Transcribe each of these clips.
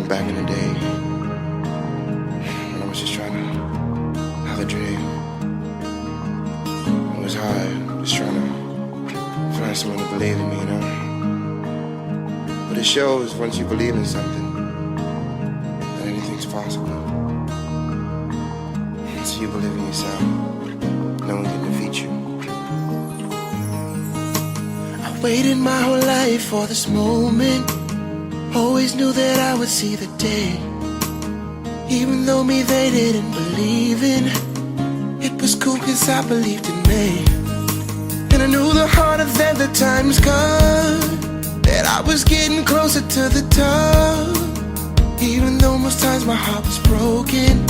back in the day, when I was just trying to have a dream. It was hard, just trying to find someone to believe in me, But it shows once you believe in something, that anything's possible. So you believe in yourself, no one can defeat you. I waited my whole life for this moment. Always knew that I would see the day. Even though me they didn't believe in. It was cool cause I believed in me. And I knew the harder that the times got, that I was getting closer to the top. Even though most times my heart was broken,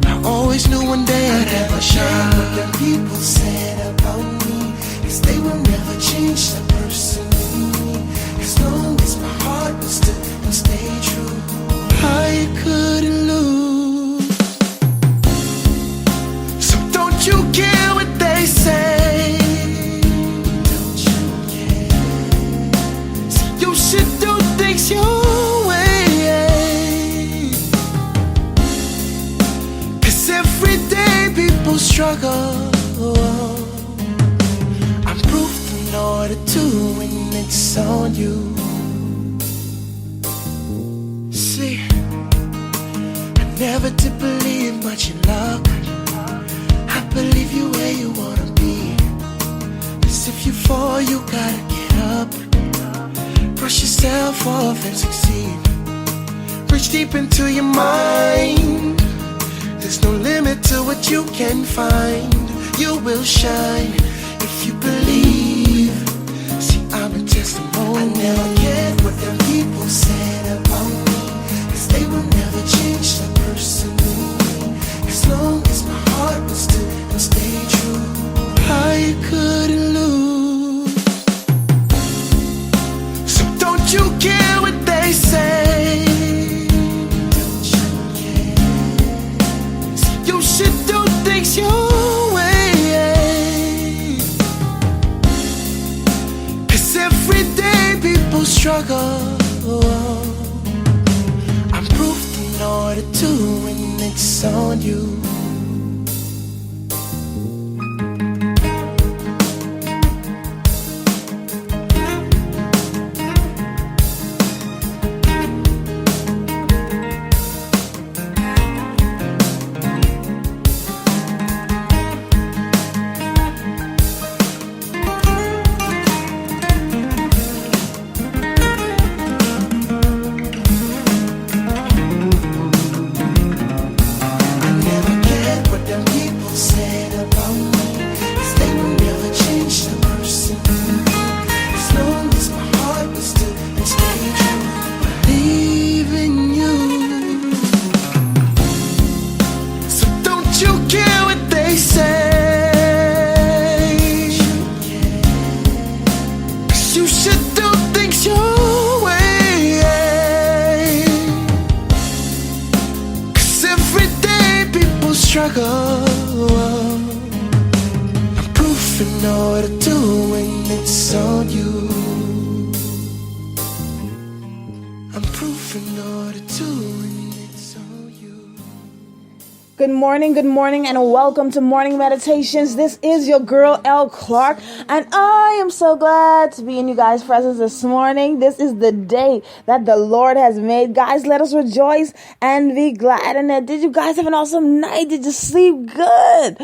I always knew one day I'd have a shot. What the people said about me, cause they will never change the person in me. As long as my heart was still and stay true, I couldn't lose. So don't you care what they say? don't you care? You should do things your way. Cause every day people struggle. I'm proof in order to when it's on you. See, I never did believe much in luck. I believe you where you wanna be. Cause if you fall, you gotta get up. Brush yourself off and succeed. Reach deep into your mind. There's no limit to what you can find. You will shine if you believe. See, I'm a testimony. I never cared what the people said about me, cause they will never change the person in me. As long as my heart was still and stay true, I couldn't lose. So don't you care what they say? don't you care? You should do things your way. Cause every day people struggle. I'm proof in order to when it's on you. I'm proof in order to when it's on you. I'm proof in order to when it's on you. Good morning, and welcome to Morning Meditations. This is your girl, Elle Clark, and I am so glad to be in you guys' presence this morning. This is the day that the Lord has made. Guys, let us rejoice and be glad in it. Did you guys have an awesome night? Did you sleep good?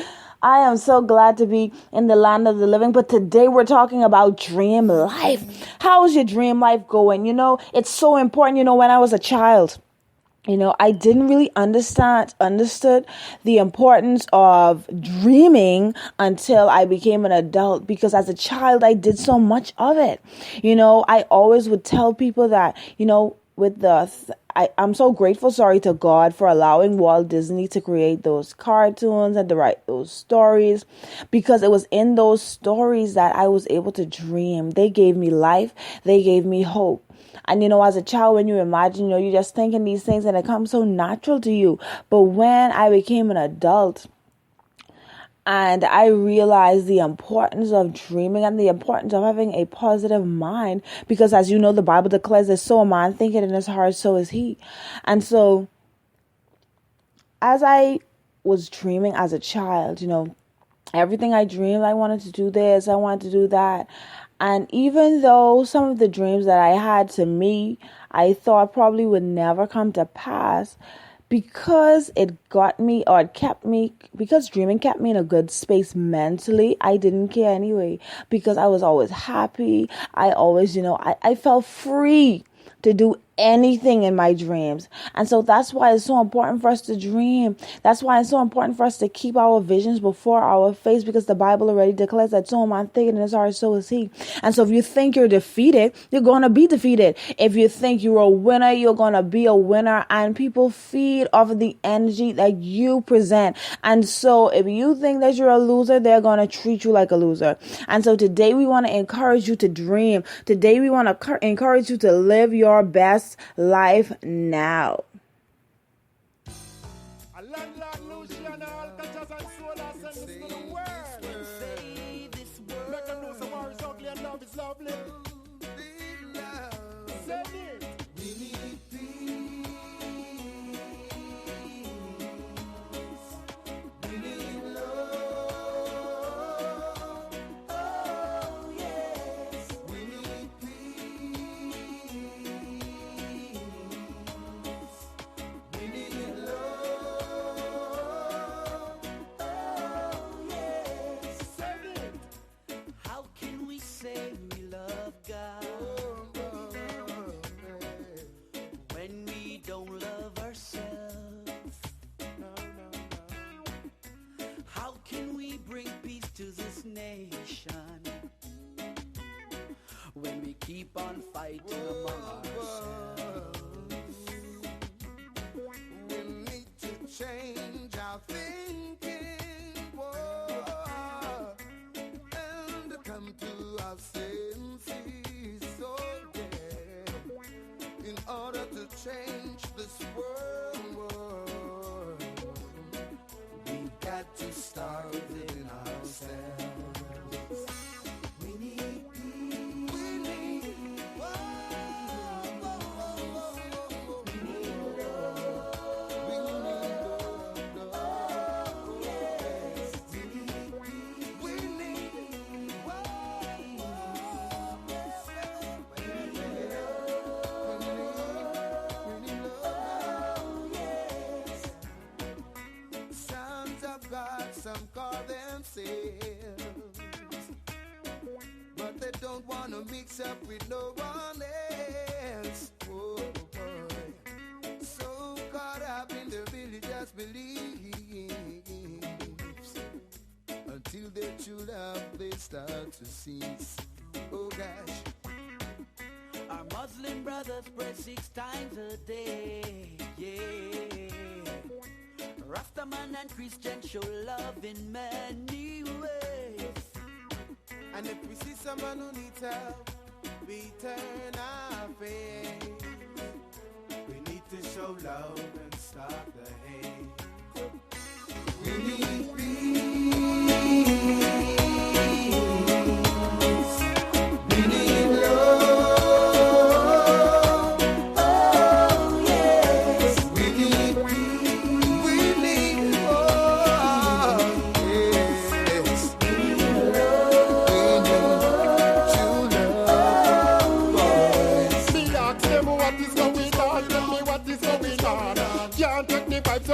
I am so glad to be in the land of the living, but today we're talking about dream life. How is your dream life going? It's so important. When I was a child, I didn't really understood the importance of dreaming until I became an adult, because as a child, I did so much of it. I always would tell people that, I'm so grateful, to God for allowing Walt Disney to create those cartoons and to write those stories, because it was in those stories that I was able to dream. They gave me life. They gave me hope. And, as a child, when you imagine, you're just thinking these things and it comes so natural to you. But when I became an adult, And I realized the importance of dreaming and the importance of having a positive mind, because as you know, the Bible declares that so a man thinking in his heart, so is he. And so as I was dreaming as a child, everything I dreamed, I wanted to do this, I wanted to do that. And even though some of the dreams that I had, to me, I thought probably would never come to pass, because it got me, or it kept me, because dreaming kept me in a good space mentally, I didn't care anyway, because I was always happy. I always, I felt free to do anything in my dreams. And so that's why it's so important for us to dream. That's why it's so important for us to keep our visions before our face, because the Bible already declares that so a man thinking in his heart, so is he. And so if you think you're defeated, you're going to be defeated. If you think you're a winner, you're going to be a winner. And people feed off of the energy that you present. And so if you think that you're a loser, they're going to treat you like a loser. And so today we want to encourage you to dream. Today we want to encourage you to live your best life now. When we keep on fighting among ourselves, we need to change our thinking, and come to our senses. So yeah, in order to change this world, we got to start within ourselves. Some call themselves, but they don't want to mix up with no one else. Oh boy, so caught up in the religious beliefs, until their true love they start to cease. Oh gosh, our Muslim brothers pray 6 times a day, yeah. Rastaman and Christian show love in many ways. And if we see someone who needs help, we turn our face. We need to show love and stop the hate. We need peace. We need love.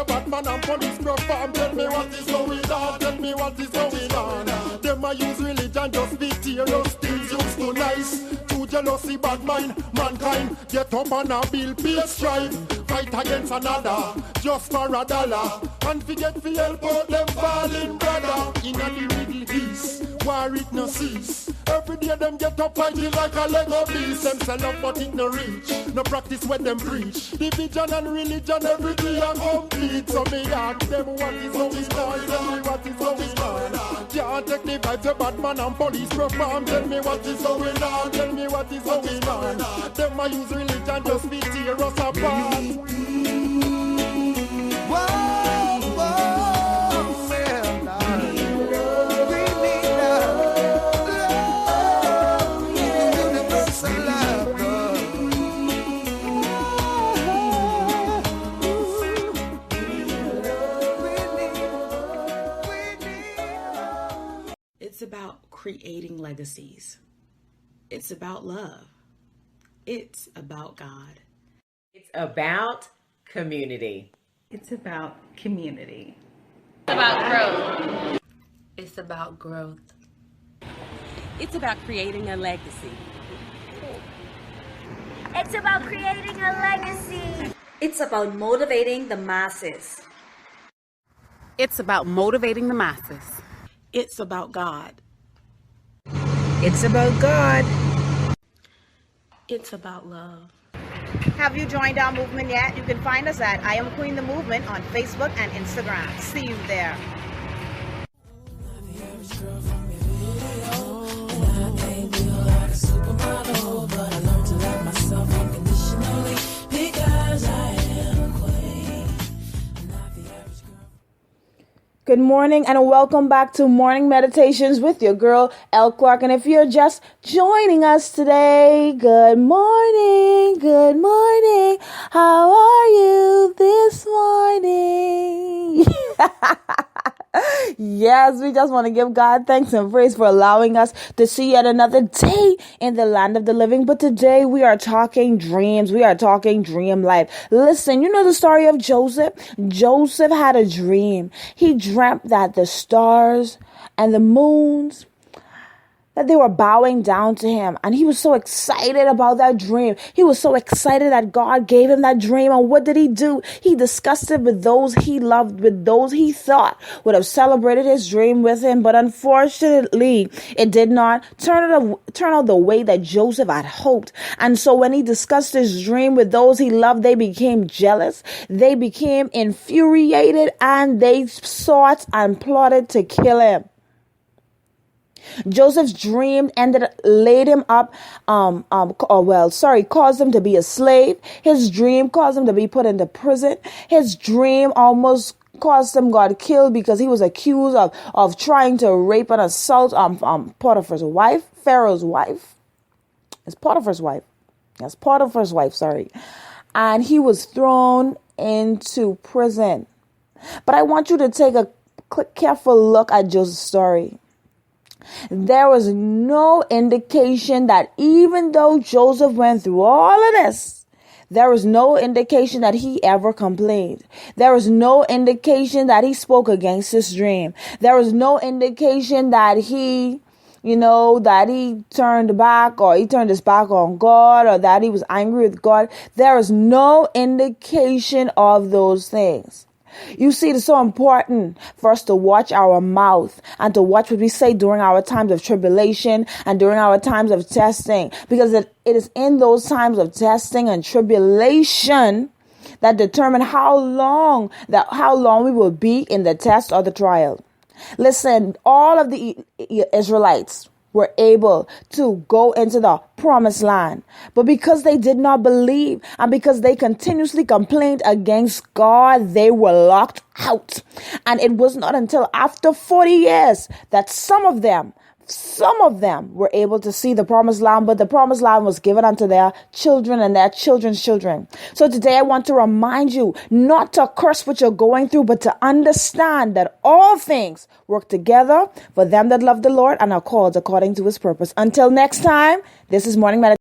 Batman and police perform. Tell me what is going on. Tell me what is going on. Them a use religion just be serious. Things used to nice. Too jealousy, bad mind, mankind. Get up and a bill, peace strive. Fight against another, just for $1. And forget to help out them falling brother. In the Middle East, war it no cease. Every day them get up fighting like a Lego beast. Them sell up but it no reach. No practice when them preach. Division and religion every day are complete. So me ask them what is going on. Tell me what is going on. Can't take the vibes of Batman and police perform. Tell me what is going on. Tell me what is going on. Them a use religion just be tear us apart. Whoa, whoa, well, creating legacies. It's about love. It's about God. It's about community. It's about community. It's about growth. It's about growth. It's about creating a legacy. It's about creating a legacy. It's about motivating the masses. It's about motivating the masses. It's about God. It's about God. It's about love. Have you joined our movement yet? You can find us at I Am Queen the Movement on Facebook and Instagram. See you there. Good morning and welcome back to Morning Meditations with your girl, Elle Clark. And if you're just joining us today, good morning, good morning. How are you this morning? Yes, we just want to give God thanks and praise for allowing us to see yet another day in the land of the living. But today we are talking dreams. We are talking dream life. Listen, you know the story of Joseph? Joseph had a dream. He dreamt that the stars and the moons, that they were bowing down to him. And he was so excited about that dream. He was so excited that God gave him that dream. And what did he do? He discussed it with those he loved, with those he thought would have celebrated his dream with him. But unfortunately, it did not turn out the way that Joseph had hoped. And so when he discussed his dream with those he loved, they became jealous. They became infuriated and they sought and plotted to kill him. Joseph's dream laid him up, caused him to be a slave. His dream caused him to be put into prison. His dream almost caused him got killed because he was accused of trying to rape and assault Potiphar's wife, Pharaoh's wife. It's Potiphar's wife. Yes, Potiphar's wife, sorry. And he was thrown into prison. But I want you to take a careful look at Joseph's story. There was no indication that even though Joseph went through all of this, there was no indication that he ever complained. There was no indication that he spoke against his dream. There was no indication that he turned back or he turned his back on God or that he was angry with God. There is no indication of those things. You see, it's so important for us to watch our mouth and to watch what we say during our times of tribulation and during our times of testing, because it is in those times of testing and tribulation that determine how long we will be in the test or the trial. Listen, all of the Israelites were able to go into the promised land. But because they did not believe and because they continuously complained against God, they were locked out. And it was not until after 40 years that some of them were able to see the promised land, but the promised land was given unto their children and their children's children. So today I want to remind you not to curse what you're going through, but to understand that all things work together for them that love the Lord and are called according to his purpose. Until next time, this is Morning Meditation.